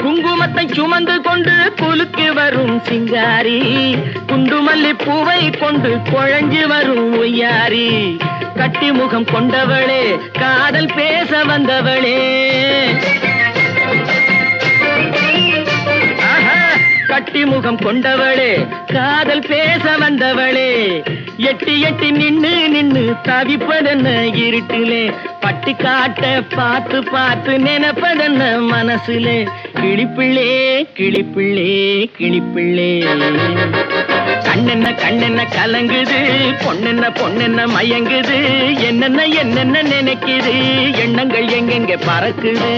குங்குமத்தை சுமந்து கொண்டு குலுக்கி வரும் சிங்காரி, குண்டுமல்லி பூவை கொண்டு குழஞ்சி வரும் ஒய்யாரி, கட்டி முகம் கொண்டவளே காதல் பேச வந்தவளே, கட்டி முகம் கொண்டவளே காதல் பேச வந்தவளே, எட்டி எட்டி நின்னு நின்னு தவிப்பதென்ன இருட்டிலே, பட்டி காட்ட பார்த்து பார்த்து நினைப்பதென்ன மனசுலே, கிளிப்பிள்ளே கிளிப்பிள்ளே கிளிப்பிள்ளே, கண்ணென்ன கண்ணென்ன கலங்குது, பொண்ணென்ன பொண்ணென்ன மயங்குது, என்னென்ன என்னென்ன நினைக்குது, எண்ணங்கள் எங்கெங்க பறக்குது.